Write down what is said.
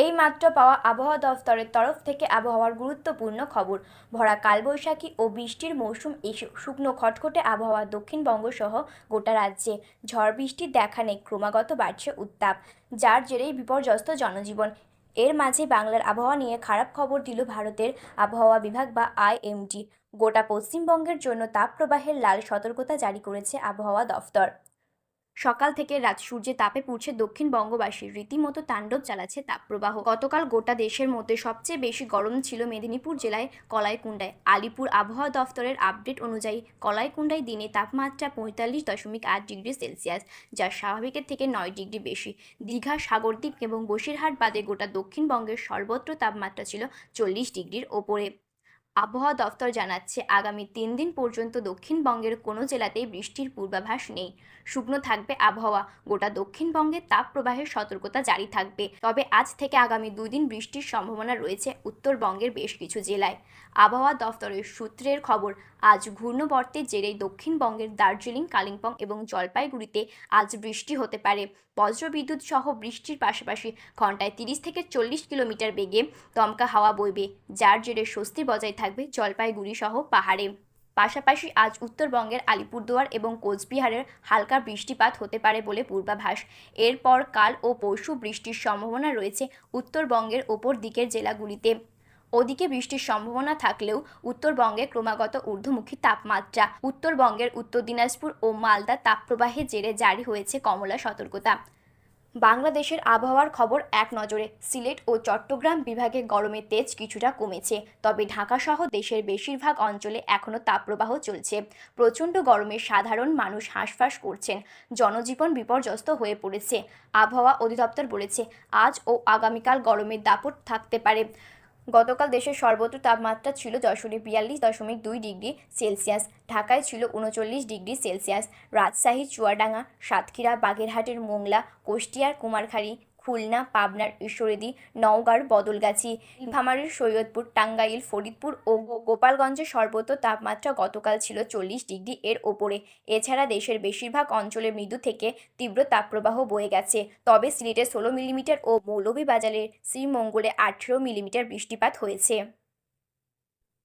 এইমাত্র পাওয়া আবহাওয়া দফতরের তরফ থেকে আবহাওয়ার গুরুত্বপূর্ণ খবর। ভরা কালবৈশাখী ও বৃষ্টির মৌসুম এসে শুকনো খটখটে আবহাওয়া দক্ষিণবঙ্গ সহ গোটা রাজ্যে ঝড় বৃষ্টির দেখা নেই, ক্রমাগত বাড়ছে উত্তাপ, যার জেরেই বিপর্যস্ত জনজীবন। এর মাঝে বাংলার আবহাওয়া নিয়ে খারাপ খবর দিল ভারতের আবহাওয়া বিভাগ বা আইএমডি। গোটা পশ্চিমবঙ্গের জন্য তাপপ্রবাহের লাল সতর্কতা জারি করেছে আবহাওয়া দফতর। সকাল থেকে রাত সূর্যের তাপে পুড়ছে দক্ষিণবঙ্গবাসী, রীতিমতো তাণ্ডব চালাচ্ছে তাপপ্রবাহ। গতকাল গোটা দেশের মধ্যে সবচেয়ে বেশি গরম ছিল মেদিনীপুর জেলায় কলাইকুণ্ডায়। আলিপুর আবহাওয়া দফতরের আপডেট অনুযায়ী কলাইকুণ্ডায় দিনে তাপমাত্রা ৪৫.৮ ডিগ্রি সেলসিয়াস, যা স্বাভাবিকের থেকে ৯ ডিগ্রি বেশি। দীঘা, সাগরদ্বীপ এবং বসিরহাট বাদে গোটা দক্ষিণবঙ্গের সর্বত্র তাপমাত্রা ছিল ৪০ ডিগ্রির ওপরে। আবহাওয়া দফতর জানাচ্ছে, আগামী ৩ দিন পর্যন্ত দক্ষিণবঙ্গের কোনো জেলাতেই বৃষ্টির পূর্বাভাস নেই। শুকনো থাকবে আবহাওয়া, গোটা দক্ষিণবঙ্গে তাপপ্রবাহের সতর্কতা জারি থাকবে। তবে আজ থেকে আগামী ২ দিন বৃষ্টির সম্ভাবনা রয়েছে উত্তরবঙ্গের বেশ কিছু জেলায়। আবহাওয়া দফতরের সূত্রের খবর, আজ ঘূর্ণবর্তের জেরেই দক্ষিণবঙ্গের দার্জিলিং, কালিম্পং এবং জলপাইগুড়িতে আজ বৃষ্টি হতে পারে। বজ্রবিদ্যুৎ সহ বৃষ্টির পাশাপাশি ঘন্টায় ৩০ থেকে ৪০ কিলোমিটার বেগে দমকা হাওয়া বইবে, যার জেরে স্বস্তি বজায় থাকবে জলপাইগুড়ি সহ পাহাড়ে। পাশাপাশি আজ উত্তরবঙ্গের আলিপুরদুয়ার এবং কোচবিহারের হালকা বৃষ্টিপাত হতে পারে বলে পূর্বাভাস। এরপর কাল ও পরশু বৃষ্টির সম্ভাবনা রয়েছে উত্তরবঙ্গের ওপর দিকের জেলাগুলিতে। ওদিকে বৃষ্টির সম্ভাবনা থাকলেও উত্তরবঙ্গে ক্রমাগত ঊর্ধ্বমুখী তাপমাত্রা। উত্তরবঙ্গের উত্তর দিনাজপুর ও মালদা তাপপ্রবাহের জেরে জারি হয়েছে কমলা সতর্কতা। বাংলাদেশের আবহাওয়ার খবর এক নজরে। সিলেট ও চট্টগ্রাম বিভাগে গরমের তেজ কিছুটা কমেছে, তবে ঢাকা সহ দেশের বেশিরভাগ অঞ্চলে এখনও তাপপ্রবাহ চলছে। প্রচণ্ড গরমে সাধারণ মানুষ হাঁসফাঁস করছেন, জনজীবন বিপর্যস্ত হয়ে পড়েছে। আবহাওয়া অধিদপ্তর বলেছে, আজ ও আগামীকাল গরমের দাপট থাকতে পারে। গতকাল দেশের সর্বোচ্চ তাপমাত্রা ছিল যশোরে ৪২.২ ডিগ্রি সেলসিয়াস, ঢাকায় ছিল ৩৯ ডিগ্রি সেলসিয়াস, রাজশাহী, চুয়াডাঙ্গা, সাতক্ষীরা, বাগেরহাটের মোংলা, কুষ্টিয়ার কুমারখালী, খুলনা, পাবনার ঈশ্বরদী, নওগাঁর বদলগাছি, নীলফামারীর সৈয়দপুর, টাঙ্গাইল, ফরিদপুর ও গোপালগঞ্জের সর্বোচ্চ তাপমাত্রা গতকাল ছিল ৪০ ডিগ্রি এর ওপরে। এছাড়া দেশের বেশিরভাগ অঞ্চলে মৃদু থেকে তীব্র তাপপ্রবাহ বয়ে গেছে, তবে সিলেটে ১৬ মিলিমিটার ও মৌলভীবাজারের শ্রীমঙ্গলে ১৮ মিলিমিটার বৃষ্টিপাত হয়েছে।